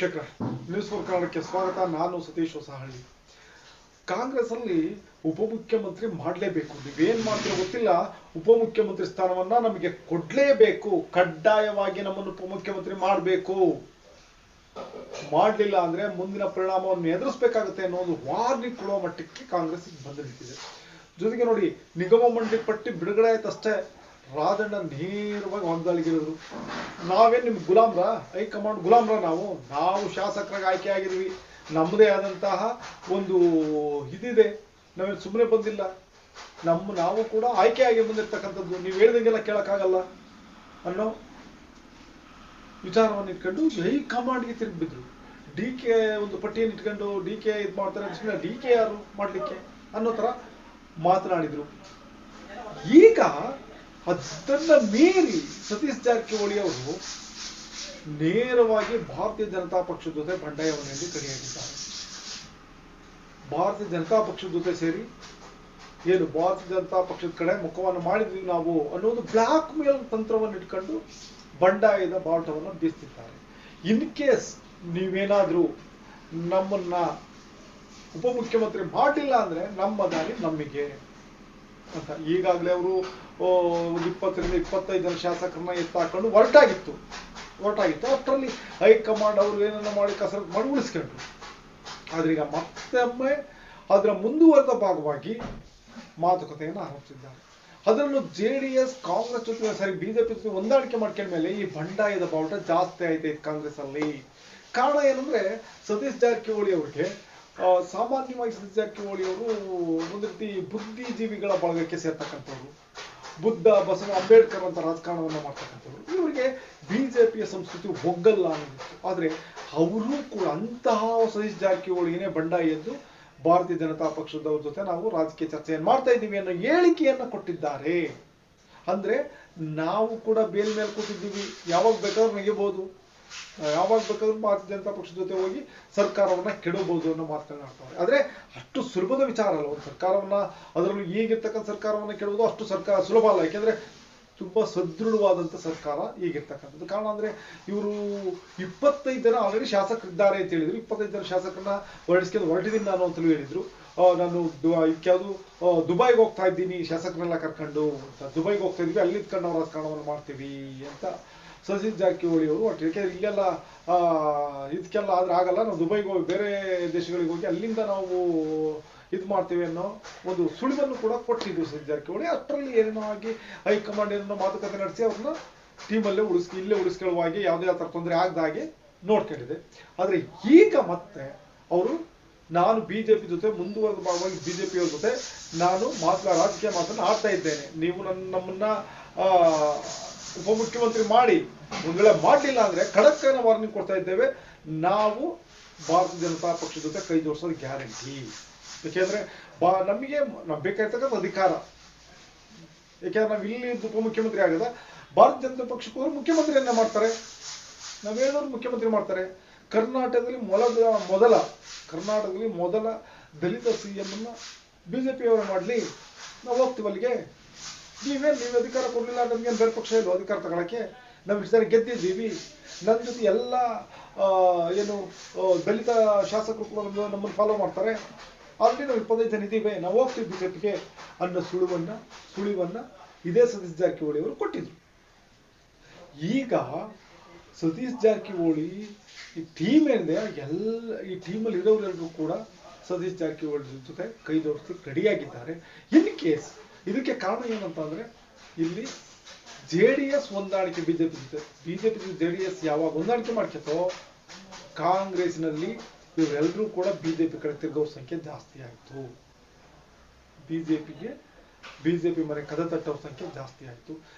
ವೀಕ್ಷಕರ news four ಕನ್ನಡಕ್ಕೆ ಸ್ವಾಗತ. ನಾನು ಸತೀಶ್ ಹೊಸಹಳ್ಳಿ. ಕಾಂಗ್ರೆಸ್ ಅಲ್ಲಿ ಉಪಮುಖ್ಯಮಂತ್ರಿ ಮಾಡಲೇಬೇಕು, ನೀವೇನ್ ಮಾಡ್ತೀರೋ ಗೊತ್ತಿಲ್ಲ, ಉಪಮುಖ್ಯಮಂತ್ರಿ ಸ್ಥಾನವನ್ನ ನಮಗೆ ಕೊಡ್ಲೇಬೇಕು, ಕಡ್ಡಾಯವಾಗಿ ನಮ್ಮನ್ನು ಉಪಮುಖ್ಯಮಂತ್ರಿ ಮಾಡಬೇಕು, ಮಾಡಲಿಲ್ಲ ಅಂದ್ರೆ ಮುಂದಿನ ಪರಿಣಾಮವನ್ನು ಎದುರಿಸಬೇಕಾಗುತ್ತೆ ಅನ್ನೋ ಒಂದು ವಾರ್ನಿಂಗ್ ಕೊಡುವ ಮಟ್ಟಕ್ಕೆ ಕಾಂಗ್ರೆಸ್ ಬಂದು ನಿಂತಿದೆ. ಜೊತೆಗೆ ನೋಡಿ, ನಿಗಮ ಮಂಡಳಿ ಪಟ್ಟಿ ಬಿಡುಗಡೆ ಆಯ್ತಷ್ಟೇ, ರಾಜಣ್ಣ ನೇರವಾಗಿ ವಾಗ್ದಾಳಿಗಿಳಿದ್ರು. ನಾವೇನು ನಿಮ್ಗೆ ಗುಲಾಮ್ರ, ಹೈಕಮಾಂಡ್ ಗುಲಾಮ್ರ? ನಾವು ಶಾಸಕರಾಗಿ ಆಯ್ಕೆ ಆಗಿದ್ವಿ, ನಮ್ಮದೇ ಆದಂತಹ ಒಂದು ಇದಿದೆ, ನಾವೇನು ಸುಮ್ಮನೆ ಬಂದಿಲ್ಲ, ನಾವು ಕೂಡ ಆಯ್ಕೆ ಆಗಿ ಬಂದಿರ್ತಕ್ಕಂಥದ್ದು, ನೀವು ಹೇಳಿದಂಗೆಲ್ಲ ಕೇಳಕ್ಕಾಗಲ್ಲ ಅನ್ನೋ ವಿಚಾರವನ್ನು ಇಟ್ಕೊಂಡು ಹೈಕಮಾಂಡ್ಗೆ ತಿರುಗಿಬಿದ್ರು. ಡಿ ಕೆ ಒಂದು ಪಟ್ಟಿಯನ್ನು ಇಟ್ಕೊಂಡು ಡಿ ಕೆ ಇದು ಮಾಡ್ತಾರೆ, ಡಿ ಕೆ ಯಾರು ಮಾಡ್ಲಿಕ್ಕೆ ಅನ್ನೋ ತರ ಮಾತನಾಡಿದ್ರು. ಈಗ ಅದನ್ನ ಮೀರಿ ಸತೀಶ್ ಜಾರಕಿಹೊಳಿ ಅವರು ನೇರವಾಗಿ ಭಾರತೀಯ ಜನತಾ ಪಕ್ಷದ ಜೊತೆ ಬಂಡಾಯವನ್ನು ಕಡಿಯಾಗಿದ್ದಾರೆ. ಭಾರತೀಯ ಜನತಾ ಪಕ್ಷದ ಜೊತೆ ಸೇರಿ ಏನು ಭಾರತೀಯ ಜನತಾ ಪಕ್ಷದ ಕಡೆ ಮುಖವನ್ನು ಮಾಡಿದ್ವಿ ನಾವು ಅನ್ನೋದು ಬ್ಲಾಕ್ ಮೇಲ್ ತಂತ್ರವನ್ನು ಇಟ್ಕೊಂಡು ಬಂಡಾಯದ ಬಾವುಟವನ್ನು ಬೀಸ್ತಿದ್ದಾರೆ. ಇನ್ ಕೇಸ್ ನೀವೇನಾದ್ರೂ ನಮ್ಮನ್ನ ಉಪಮುಖ್ಯಮಂತ್ರಿ ಮಾಡಲಿಲ್ಲ ಅಂದ್ರೆ ನಮ್ಮ ದಾರಿ ನಮಗೆ ಅಂತ ಈಗಾಗಲೇ ಅವರು 20 ರಿಂದ 25 ಜನ ಶಾಸಕರನ್ನ ಎತ್ತಾಕೊಂಡು ಹೊರಟಾಗಿತ್ತು. ಅಷ್ಟರಲ್ಲಿ ಹೈಕಮಾಂಡ್ ಅವರು ಏನನ್ನ ಮಾಡಿ ಕಸರತ್ತು ಮಾಡಿ ಉಳಿಸ್ಕೊಂಡ್ರು. ಆದ್ರೆ ಈಗ ಮತ್ತೊಮ್ಮೆ ಅದರ ಮುಂದುವರೆದ ಭಾಗವಾಗಿ ಮಾತುಕತೆಯನ್ನು ಆರಂಭಿಸಿದ್ದಾರೆ. ಅದನ್ನು JDS ಕಾಂಗ್ರೆಸ್ ಜೊತೆ ಬಿಜೆಪಿ ಜೊತೆ ಹೊಂದಾಣಿಕೆ ಮಾಡ್ಕೊಂಡ ಮೇಲೆ ಈ ಬಂಡಾಯದ ಬಾವುಟ ಜಾಸ್ತಿ ಆಯ್ತೈತೆ ಕಾಂಗ್ರೆಸ್ ಅಲ್ಲಿ. ಕಾರಣ ಏನಂದ್ರೆ ಸತೀಶ್ ಜಾರಕಿಹೊಳಿ ಅವರಿಗೆ ಸಾಮಾನ್ಯವಾಗಿ ಸತೀಶ್ ಜಾರಕಿಹೊಳಿ ಅವರು ಒಂದು ರೀತಿ ಬುದ್ಧಿಜೀವಿಗಳ ಬಳಗಕ್ಕೆ ಸೇರ್ತಕ್ಕಂಥವ್ರು, ಬುದ್ಧ ಬಸವ ಅಂಬೇಡ್ಕರ್ ಅಂತ ರಾಜಕಾರಣವನ್ನ ಮಾಡ್ತಕ್ಕಂಥವ್ರು. ಇವರಿಗೆ ಬಿಜೆಪಿಯ ಸಂಸ್ಕೃತಿ ಒಗ್ಗಲ್ಲ ಅನ್ನೋದಿತ್ತು. ಆದ್ರೆ ಅವರು ಕೂಡ ಅಂತಹ ಸತೀಶ್ ಜಾರಕಿಹೊಳಿನೇ ಬಂಡಾಯ ಎದ್ದು ಭಾರತೀಯ ಜನತಾ ಪಕ್ಷದವ್ರ ಜೊತೆ ನಾವು ರಾಜಕೀಯ ಚರ್ಚೆಯನ್ನು ಮಾಡ್ತಾ ಇದ್ದೀವಿ ಅನ್ನೋ ಹೇಳಿಕೆಯನ್ನ ಕೊಟ್ಟಿದ್ದಾರೆ. ಅಂದ್ರೆ ನಾವು ಕೂಡ ಬೇಲ್ ಮೇಲೆ ಕೂತಿದ್ದೀವಿ, ಯಾವಾಗ ಬೇಕಾದ್ರೂ ನೆಗೆಬಹುದು, ಯಾವಾಗ ಬೇಕಾದ್ರೂ ಭಾರತೀಯ ಜನತಾ ಪಕ್ಷದ ಜೊತೆ ಹೋಗಿ ಸರ್ಕಾರವನ್ನ ಕೆಡಬಹುದು ಅನ್ನೋ ಮಾತನಾಡ್ತಾರೆ. ಆದ್ರೆ ಅಷ್ಟು ಸುಲಭದ ವಿಚಾರ ಅಲ್ಲ. ಒಂದು ಸರ್ಕಾರವನ್ನ, ಅದರಲ್ಲೂ ಈಗಿರ್ತಕ್ಕಂಥ ಸರ್ಕಾರವನ್ನ ಕೆಡುವುದು ಅಷ್ಟು ಸರ್ಕಾರ ಸುಲಭ ಅಲ್ಲ. ಯಾಕೆಂದ್ರೆ ತುಂಬಾ ಸದೃಢವಾದಂತ ಸರ್ಕಾರ ಈಗಿರ್ತಕ್ಕಂಥದ್ದು. ಕಾರಣ ಅಂದ್ರೆ ಇವರು 25 ಜನ ಆಲ್ರೆಡಿ ಶಾಸಕರಿದ್ದಾರೆ ಅಂತ ಹೇಳಿದ್ರು. 25 ಜನ ಶಾಸಕರನ್ನ ಹೊರಟಿದ್ದೀನಿ ನಾನು ಅಂತಲೂ ಹೇಳಿದ್ರು. ನಾನು ಯಾವುದು ದುಬೈಗೆ ಹೋಗ್ತಾ ಇದ್ದೀನಿ ಶಾಸಕರೆಲ್ಲ ಕರ್ಕೊಂಡು, ದುಬೈಗೆ ಹೋಗ್ತಾ ಇದ್ವಿ, ಅಲ್ಲಿ ಇದ್ಕೊಂಡು ನಾವು ರಾಜಕಾರಣವನ್ನು ಮಾಡ್ತೀವಿ ಅಂತ ಸತೀಶ್ ಜಾರಕಿಹೊಳಿ ಅವರು ಒಟ್ಟಿಗೆ ಇಲ್ಲೆಲ್ಲ ಇದಕ್ಕೆಲ್ಲ ಆದ್ರೆ ಆಗಲ್ಲ, ನಾವು ದುಬೈಗೆ ಹೋಗಿ ಬೇರೆ ದೇಶಗಳಿಗೆ ಹೋಗಿ ಅಲ್ಲಿಂದ ನಾವು ಇದು ಮಾಡ್ತೀವಿ ಅನ್ನೋ ಒಂದು ಸುಳಿವನ್ನು ಕೂಡ ಕೊಟ್ಟಿದ್ರು ಸತೀಶ್ ಜಾರಕಿಹೊಳಿ. ಅಷ್ಟರಲ್ಲಿ ಏನೇನೋ ಆಗಿ ಹೈಕಮಾಂಡ್ ಏನೋ ಮಾತುಕತೆ ನಡೆಸಿ ಅವ್ರನ್ನ ಟೀಮಲ್ಲೇ ಇಲ್ಲೇ ಉಳಿಸ್ಕೊಳ್ಳುವಾಗಿ ಯಾವುದೇ ತರ ತೊಂದರೆ ಆಗದ ಹಾಗೆ ನೋಡ್ಕೊಂಡಿದೆ. ಆದ್ರೆ ಈಗ ಮತ್ತೆ ಅವರು ನಾನು ಬಿಜೆಪಿ ಜೊತೆ ಮುಂದುವರೆದ ಭಾಗವಾಗಿ ಬಿಜೆಪಿಯವ್ರ ಜೊತೆ ನಾನು ರಾಜಕೀಯ ಮಾತನ್ನು ಆಡ್ತಾ ಇದ್ದೇನೆ, ನೀವು ನಮ್ಮನ್ನ ಉಪಮುಖ್ಯಮಂತ್ರಿ ಮಾಡಿ, ಒಂದ್ ವೇಳೆ ಮಾಡಲಿಲ್ಲ ಅಂದ್ರೆ ಖಡಕ್ಕಾಗಿ ವಾರ್ನಿಂಗ್ ಕೊಡ್ತಾ ಇದ್ದೇವೆ, ನಾವು ಭಾರತೀಯ ಜನತಾ ಪಕ್ಷದ ಜೊತೆ ಕೈ ಜೋಡಿಸೋದು ಗ್ಯಾರಂಟಿ. ಯಾಕೆಂದ್ರೆ ನಮಗೆ ಬೇಕಾಗಿರ್ತಕ್ಕಂಥ ಅಧಿಕಾರ, ಯಾಕೆಂದ್ರೆ ನಾವು ಇಲ್ಲಿ ಉಪಮುಖ್ಯಮಂತ್ರಿ ಆಗದ ಭಾರತೀಯ ಜನತಾ ಪಕ್ಷಕ್ಕೆ ಹೋದ್ರೆ ಮುಖ್ಯಮಂತ್ರಿಯನ್ನ ಮಾಡ್ತಾರೆ, ನಾವ್ ಹೇಳಿದವ್ರು ಮುಖ್ಯಮಂತ್ರಿ ಮಾಡ್ತಾರೆ. ಕರ್ನಾಟಕದಲ್ಲಿ ಮೊದಲ ದಲಿತ CM ಅನ್ನ ಬಿಜೆಪಿ ಅವರು ಮಾಡ್ಲಿ, ನಾವು ಹೋಗ್ತೀವಿ ಅಲ್ಲಿಗೆ. ನೀವು ಅಧಿಕಾರ ಕೊಡ್ಲಿಲ್ಲ, ನಮ್ಗೇನು ಬೇರೆ ಪಕ್ಷ ಇಲ್ವ ಅಧಿಕಾರ ತಗೊಳಕ್ಕೆ? ನಾವು ಇಷ್ಟು ಜನ ಗೆದ್ದಿದ್ದೀವಿ, ನನ್ನ ಜೊತೆ ಎಲ್ಲ ಏನು ದಲಿತ ಶಾಸಕರು ಕೂಡ ನಮ್ಮನ್ನು ಫಾಲೋ ಮಾಡ್ತಾರೆ, ಆಲ್ರೆಡಿ ನಾವು 25 ಜನ ಇದ್ದೀವಿ, ನಾವು ಹೋಗ್ತೀವಿ ಬಿಜೆಪಿಗೆ ಅನ್ನೋ ಸುಳಿವನ್ನ ಇದೇ ಸತೀಶ್ ಜಾರಕಿಹೊಳಿ ಅವರು ಕೊಟ್ಟಿದ್ರು. ಈಗ ಸತೀಶ್ ಜಾರಕಿಹೊಳಿ ಈ ಟೀಮ್ ಏನಿದೆ ಈ ಟೀಮಲ್ಲಿ ಇರೋರೆಲ್ಲರೂ ಕೂಡ ಸತೀಶ್ ಜಾರಕಿಹೊಳಿ ಜೊತೆ ಕೈ ಜೋಡಿಸ್ಲಿಕ್ಕೆ ರೆಡಿಯಾಗಿದ್ದಾರೆ. ಇನ್ ಕೇಸ್ ಇದಕ್ಕೆ ಕಾರಣ ಏನಂತ ಅಂದ್ರೆ, ಇಲ್ಲಿ JDS ಹೊಂದಾಣಿಕೆ ಬಿಜೆಪಿ ಜೊತೆ JDS ಯಾವಾಗ ಹೊಂದಾಣಿಕೆ ಮಾಡ್ಕತ್ತೋ ಕಾಂಗ್ರೆಸ್ನಲ್ಲಿ ಇವರೆಲ್ಲರೂ ಕೂಡ ಬಿಜೆಪಿ ಕಡೆ ತಿರುಗೋರ್ ಸಂಖ್ಯೆ ಜಾಸ್ತಿ ಆಯ್ತು. ಬಿಜೆಪಿ ಮನೆ ಕದ ತಟ್ಟೋರ್ ಸಂಖ್ಯೆ ಜಾಸ್ತಿ ಆಯ್ತು.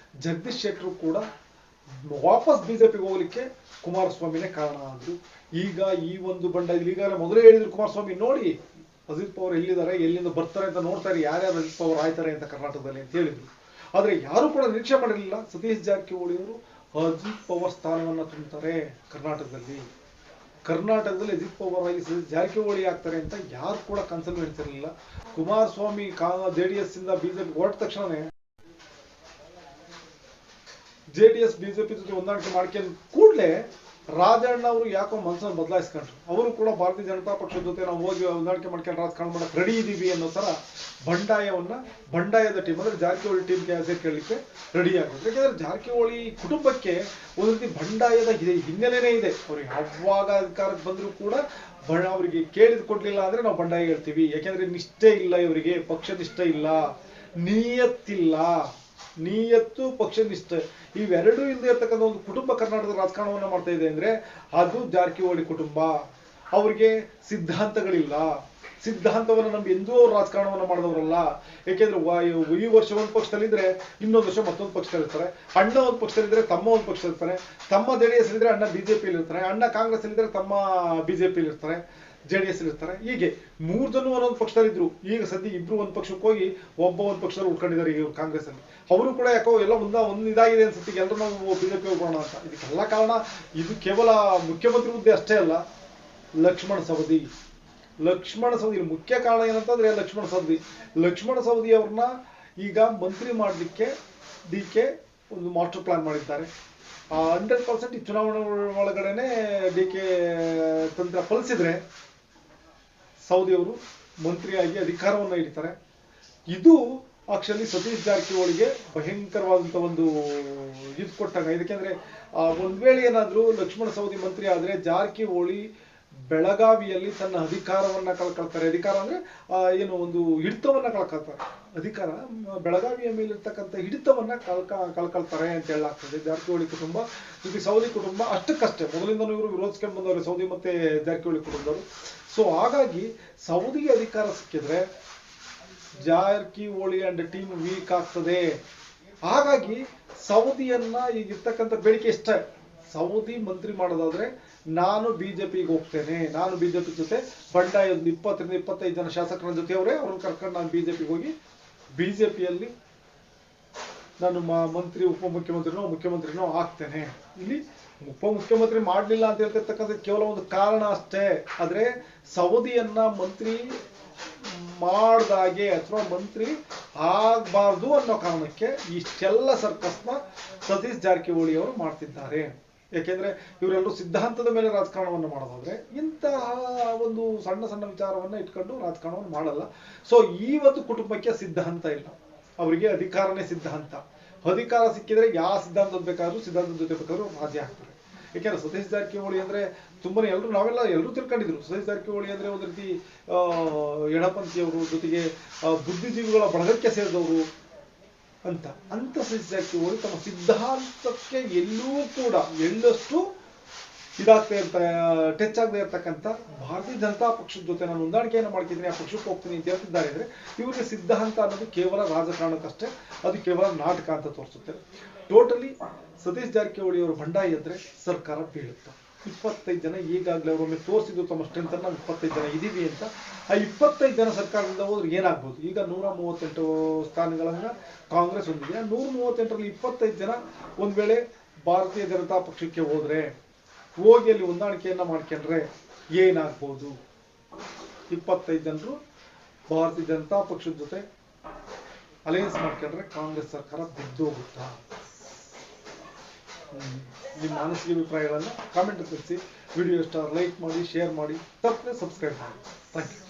ಜಗದೀಶ್ ಶೆಟ್ಟರು ಕೂಡ ವಾಪಸ್ ಬಿಜೆಪಿಗೆ ಹೋಗ್ಲಿಕ್ಕೆ ಕುಮಾರಸ್ವಾಮಿನೇ ಕಾರಣ ಆದ್ರು. ಈಗ ಈ ಒಂದು ಈಗಾಗಲೇ ಮೊದಲೇ ಹೇಳಿದ್ರು ಕುಮಾರಸ್ವಾಮಿ, ನೋಡಿ ಅಜಿತ್ ಪವಾರ್ ಎಲ್ಲಿದ್ದಾರೆ, ಎಲ್ಲಿಂದ ಬರ್ತಾರೆ ಅಂತ ನೋಡ್ತಾರೆ, ಯಾರ್ಯಾರು ಅಜಿತ್ ಪವಾರ್ ಆಯ್ತಾರೆ ಅಂತ ಕರ್ನಾಟಕದಲ್ಲಿ ಅಂತ ಹೇಳಿದ್ರು. ಆದ್ರೆ ಯಾರು ಕೂಡ ನಿರೀಕ್ಷೆ ಮಾಡಿರಲಿಲ್ಲ ಸತೀಶ್ ಜಾರಕಿಹೊಳಿ ಅವರು ಅಜಿತ್ ಪವಾರ್ ಸ್ಥಾನವನ್ನ ತುಂಬುತ್ತಾರೆ ಕರ್ನಾಟಕದಲ್ಲಿ ಅಜಿತ್ ಪವಾರ್ ಆಗಿ ಸತೀಶ್ ಜಾರಕಿಹೊಳಿ ಆಗ್ತಾರೆ ಅಂತ ಯಾರು ಕೂಡ ಕನ್ಸಲ್ಲಿ ಹೇಳ್ತಿರ್ಲಿಲ್ಲ. ಕುಮಾರಸ್ವಾಮಿ JDS ಇಂದ ಬಿಜೆಪಿ ಹೊರಟ ತಕ್ಷಣನೇ JDS ಬಿಜೆಪಿ ಜೊತೆ ಹೊಂದಾಣಿಕೆ ಮಾಡ್ಕೊಂಡು ಕೂಡಲೇ ರಾಜಣ್ಣ ಅವರು ಯಾಕೋ ಮನಸ್ಸನ್ನು ಬದಲಾಯಿಸ್ಕೊಂಡ್ರು. ಅವರು ಕೂಡ ಭಾರತೀಯ ಜನತಾ ಪಕ್ಷದ ಜೊತೆ ನಾವು ಹೋಗಿ ಹೊಂದಾಣಿಕೆ ಮಾಡ್ಕೊಂಡು ರಾಜಕಾರಣ ಮಾಡಕ್ಕೆ ರೆಡಿ ಇದೀವಿ ಅನ್ನೋ ತರ ಬಂಡಾಯದ ಟೀಮ್ ಅಂದ್ರೆ ಜಾರಕಿಹೊಳಿ ಟೀಮ್ ಸೇರ್ಕೊಳ್ಳಿಕ್ಕೆ ರೆಡಿ ಆಗಿದ್ರು. ಯಾಕಂದ್ರೆ ಜಾರಕಿಹೊಳಿ ಕುಟುಂಬಕ್ಕೆ ಒಂದು ರೀತಿ ಬಂಡಾಯದ ಹಿನ್ನೆಲೆನೇ ಇದೆ. ಅವ್ರಿಗೆ ಯಾವಾಗ ಅಧಿಕಾರಕ್ಕೆ ಬಂದರೂ ಕೂಡ ಅವರಿಗೆ ಕೇಳಿದ್ ಕೊಡ್ಲಿಲ್ಲ ಅಂದ್ರೆ ನಾವು ಬಂಡಾಯ ಹೇಳ್ತೀವಿ. ಯಾಕೆಂದ್ರೆ ನಿಷ್ಠೆ ಇಲ್ಲ ಇವರಿಗೆ, ಪಕ್ಷ ನಿಷ್ಠೆ ಇಲ್ಲ, ನೀಯತ್ತು ಪಕ್ಷ ನಿಷ್ಠೆ ಇವೆರಡೂ ಇಲ್ಲದೆ ಇರ್ತಕ್ಕಂಥ ಒಂದು ಕುಟುಂಬ ಕರ್ನಾಟಕದ ರಾಜಕಾರಣವನ್ನ ಮಾಡ್ತಾ ಇದೆ ಅಂದ್ರೆ ಅದು ಜಾರಕಿಹೊಳಿ ಕುಟುಂಬ. ಅವ್ರಿಗೆ ಸಿದ್ಧಾಂತಗಳಿಲ್ಲ, ಸಿದ್ಧಾಂತವನ್ನು ನಂಬಿ ಎಂದೂ ಅವ್ರು ರಾಜಕಾರಣವನ್ನ ಮಾಡಿದವರಲ್ಲ. ಯಾಕೆಂದ್ರೆ ಈ ವರ್ಷ ಒಂದು ಪಕ್ಷದಲ್ಲಿದ್ರೆ ಇನ್ನೊಂದು ವರ್ಷ ಮತ್ತೊಂದು ಪಕ್ಷದಲ್ಲಿರ್ತಾರೆ, ಅಣ್ಣ ಒಂದು ಪಕ್ಷದಲ್ಲಿದ್ರೆ ತಮ್ಮ ಒಂದು ಪಕ್ಷದಲ್ಲಿರ್ತಾರೆ, ತಮ್ಮ JDS ಇದ್ರೆ ಅಣ್ಣ ಬಿಜೆಪಿಯಲ್ಲಿ ಇರ್ತಾರೆ, ಅಣ್ಣ ಕಾಂಗ್ರೆಸ್ ಇದ್ರೆ ತಮ್ಮ ಬಿಜೆಪಿಯಲ್ಲಿ ಇರ್ತಾರೆ, JDS ಇರ್ತಾರೆ. ಹೀಗೆ 3 ಜನ ಒಂದೊಂದು ಪಕ್ಷದಲ್ಲಿದ್ರು. ಈಗ ಸದ್ಯ ಇಬ್ರು ಒಂದು ಪಕ್ಷಕ್ಕೆ ಹೋಗಿ ಒಬ್ಬ ಒಂದು ಪಕ್ಷದಲ್ಲಿ ಉಳ್ಕೊಂಡಿದ್ದಾರೆ ಈಗ ಕಾಂಗ್ರೆಸ್ ಅಲ್ಲಿ. ಅವರು ಕೂಡ ಯಾಕೋ ಎಲ್ಲ ಒಂದು ಇದಾಗಿದೆ ಅನ್ಸುತ್ತೆ, ಎಲ್ಲರೂ ನಾವು ಬಿಜೆಪಿ ಹೋಗೋಣ ಅಂತ. ಇದಕ್ಕೆಲ್ಲ ಕಾರಣ ಇದು ಕೇವಲ ಮುಖ್ಯಮಂತ್ರಿ ಹುದ್ದೆ ಅಷ್ಟೇ ಅಲ್ಲ, ಲಕ್ಷ್ಮಣ ಸವದಿ ಮುಖ್ಯ ಕಾರಣ ಏನಂತಂದ್ರೆ ಲಕ್ಷ್ಮಣ ಸವದಿ ಅವ್ರನ್ನ ಈಗ ಮಂತ್ರಿ ಮಾಡ್ಲಿಕ್ಕೆ DK ಒಂದು ಮಾಸ್ಟರ್ ಪ್ಲಾನ್ ಮಾಡಿದ್ದಾರೆ. 100% ಈ ಚುನಾವಣೆ ಒಳಗಡೆನೆ DK ತಂತ್ರ ಫಲಿಸಿದ್ರೆ ಸವದಿ ಅವರು ಮಂತ್ರಿಯಾಗಿ ಅಧಿಕಾರವನ್ನ ಹಿಡಿತಾರೆ. ಇದು ಆಕ್ಚುಲಿ ಸತೀಶ್ ಜಾರಕಿಹೊಳಿಗೆ ಭಯಂಕರವಾದಂತ ಒಂದು ಇದು ಕೊಟ್ಟಾಗ. ಇದಕ್ಕೆಂದ್ರೆ ಒಂದ್ ವೇಳೆ ಏನಾದ್ರೂ ಲಕ್ಷ್ಮಣ ಸವದಿ ಮಂತ್ರಿ ಆದ್ರೆ ಜಾರಕಿಹೊಳಿ ಬೆಳಗಾವಿಯಲ್ಲಿ ತನ್ನ ಅಧಿಕಾರವನ್ನ ಕಳ್ಕೊಳ್ತಾರೆ. ಅಧಿಕಾರ ಅಂದ್ರೆ ಏನು ಒಂದು ಹಿಡಿತವನ್ನ ಕಳ್ಕೊಳ್ತಾರೆ. ಅಧಿಕಾರ ಬೆಳಗಾವಿಯ ಮೇಲಿರ್ತಕ್ಕಂಥ ಹಿಡಿತವನ್ನ ಕಳ್ಕೊಳ್ತಾರೆ ಅಂತ ಹೇಳಲಾಗ್ತದೆ. ಜಾರಕಿಹೊಳಿ ಕುಟುಂಬ ಇದು ಸೌದಿ ಕುಟುಂಬ ಅಷ್ಟಕ್ಕಷ್ಟೇ ಮೊದಲಿಂದನೂ ಇವರು ವಿರೋಧಿಸ್ಕೊಂಡು ಬಂದವರು ಸೌದಿ ಮತ್ತೆ ಜಾರಕಿಹೊಳಿ ಕುಟುಂಬದವರು. ಸೊ ಹಾಗಾಗಿ ಸೌದಿಗೆ ಅಧಿಕಾರ ಸಿಕ್ಕಿದ್ರೆ ಜಾರಕಿಹೊಳಿ ಅಂಡ್ ಟೀಮ್ ವೀಕ್ ಆಗ್ತದೆ. ಹಾಗಾಗಿ ಸೌದಿಯನ್ನ ಈಗಿರ್ತಕ್ಕಂಥ ಬೇಡಿಕೆ ಇಷ್ಟ, ಸೌದಿ ಮಂತ್ರಿ ಮಾಡೋದಾದ್ರೆ ನಾನು ಬಿಜೆಪಿಗೆ ಹೋಗ್ತೇನೆ, ನಾನು ಬಿಜೆಪಿ ಜೊತೆ ಬಂಡಾಯ 20-25 ಜನ ಶಾಸಕರ ಜೊತೆ ಅವ್ರನ್ನ ಕರ್ಕೊಂಡು ನಾನು ಬಿಜೆಪಿಗೆ ಹೋಗಿ ಬಿಜೆಪಿಯಲ್ಲಿ ನಾನು ಮುಖ್ಯಮಂತ್ರಿನೋ ಆಗ್ತೇನೆ. ಇಲ್ಲಿ ಉಪಮುಖ್ಯಮಂತ್ರಿ ಮಾಡಲಿಲ್ಲ ಅಂತ ಹೇಳ್ತಿರ್ತಕ್ಕಂಥ ಕೇವಲ ಒಂದು ಕಾರಣ ಅಷ್ಟೇ. ಆದ್ರೆ ಸೌದಿಯನ್ನ ಮಂತ್ರಿ ಮಾಡ್ದಾಗೆ ಅಥವಾ ಮಂತ್ರಿ ಆಗ್ಬಾರ್ದು ಅನ್ನೋ ಕಾರಣಕ್ಕೆ ಇಷ್ಟೆಲ್ಲ ಸರ್ಕಸ್ನ ಸತೀಶ್ ಜಾರಕಿಹೊಳಿ ಅವರು ಮಾಡ್ತಿದ್ದಾರೆ. ಯಾಕೆಂದ್ರೆ ಇವರೆಲ್ಲರೂ ಸಿದ್ಧಾಂತದ ಮೇಲೆ ರಾಜಕಾರಣವನ್ನು ಮಾಡೋದಾದ್ರೆ ಇಂತಹ ಒಂದು ಸಣ್ಣ ವಿಚಾರವನ್ನ ಇಟ್ಕೊಂಡು ರಾಜಕಾರಣವನ್ನು ಮಾಡಲ್ಲ. ಸೊ ಈ ಒಂದು ಕುಟುಂಬಕ್ಕೆ ಸಿದ್ಧಾಂತ ಇಲ್ಲ, ಅವರಿಗೆ ಅಧಿಕಾರನೇ ಸಿದ್ಧಾಂತ. ಅಧಿಕಾರ ಸಿಕ್ಕಿದ್ರೆ ಯಾವ ಸಿದ್ಧಾಂತದ ಜೊತೆ ಬೇಕಾದ್ರೂ ರಾಜ್ಯ ಆಗ್ತಾರೆ. ಯಾಕೆಂದ್ರೆ ಸತೀಶ್ ಜಾರಕಿಹೊಳಿ ಅಂದ್ರೆ ತುಂಬಾನೇ ಎಲ್ಲರೂ ತಿಳ್ಕೊಂಡಿದ್ರು. ಸತೀಶ್ ಜಾರಕಿಹೊಳಿ ಅಂದ್ರೆ ಒಂದು ರೀತಿ ಎಡಪಂಥಿಯವರು, ಜೊತೆಗೆ ಬುದ್ಧಿಜೀವಿಗಳ ಬಳಗಕ್ಕೆ ಸೇರಿದವರು ಅಂತ ಸತೀಶ್ ಜಾರಕಿಹೊಳಿ ತಮ್ಮ ಸಿದ್ಧಾಂತಕ್ಕೆ ಎಲ್ಲೂ ಕೂಡ ಎಳ್ಳಷ್ಟು ಇದಾಗ್ತಾ ಇರ್ತಾರೆ, ಟಚ್ ಆಗದೆ ಇರ್ತಕ್ಕಂಥ ಭಾರತೀಯ ಜನತಾ ಪಕ್ಷದ ಜೊತೆ ನಾನು ಹೊಂದಾಣಿಕೆಯನ್ನು ಮಾಡ್ತಿದ್ದೀನಿ, ಆ ಪಕ್ಷಕ್ಕೆ ಹೋಗ್ತೀನಿ ಅಂತ ಹೇಳ್ತಿದ್ದಾರೆ. ಅಂದ್ರೆ ಇವರಿಗೆ ಸಿದ್ಧಾಂತ ಅನ್ನೋದು ಕೇವಲ ರಾಜಕಾರಣಕ್ಕಷ್ಟೇ, ಅದು ಕೇವಲ ನಾಟಕ ಅಂತ ತೋರಿಸುತ್ತೆ. ಟೋಟಲಿ ಸತೀಶ್ ಜಾರಕಿಹೊಳಿ ಅವರು ಬಂಡಾಯ ಇದ್ರೆ ಸರ್ಕಾರ ಬೀಳುತ್ತೆ. 25 ಜನ ಈಗಾಗಲೇ ಅವರೊಮ್ಮೆ ತೋರಿಸಿದ್ರು ತಮ್ಮ ಸ್ಟ್ರೆಂತ್ ಅನ್ನ, 25 ಜನ ಇದೀವಿ ಅಂತ. ಆ 25 ಜನ ಸರ್ಕಾರದಿಂದ ಹೋದ್ರೆ ಏನಾಗ್ಬೋದು? ಈಗ 138 ಸ್ಥಾನಗಳನ್ನ ಕಾಂಗ್ರೆಸ್ ಹೊಂದಿದೆ. 138ರಲ್ಲಿ 25 ಜನ ಒಂದ್ ವೇಳೆ ಭಾರತೀಯ ಜನತಾ ಪಕ್ಷಕ್ಕೆ ಹೋಗಿ ಅಲ್ಲಿ ಹೊಂದಾಣಿಕೆಯನ್ನ ಮಾಡ್ಕೊಂಡ್ರೆ ಏನಾಗ್ಬೋದು? 25 ಜನರು ಭಾರತೀಯ ಜನತಾ ಪಕ್ಷದ ಜೊತೆ ಅಲಯನ್ಸ್ ಮಾಡ್ಕೊಂಡ್ರೆ ಕಾಂಗ್ರೆಸ್ ಸರ್ಕಾರ ಬಿದ್ದೋಗುತ್ತಾ? ನಿಮ್ಮ ಮಾನಸಿಕ ಅಭಿಪ್ರಾಯಗಳನ್ನ ಕಾಮೆಂಟ್ ತಿಳಿಸಿ. ವಿಡಿಯೋ ಇಷ್ಟ ಲೈಕ್ ಮಾಡಿ, ಶೇರ್ ಮಾಡಿ, ತಪ್ಪದೆ ಸಬ್ಸ್ಕ್ರೈಬ್ ಮಾಡಿ. Thank you.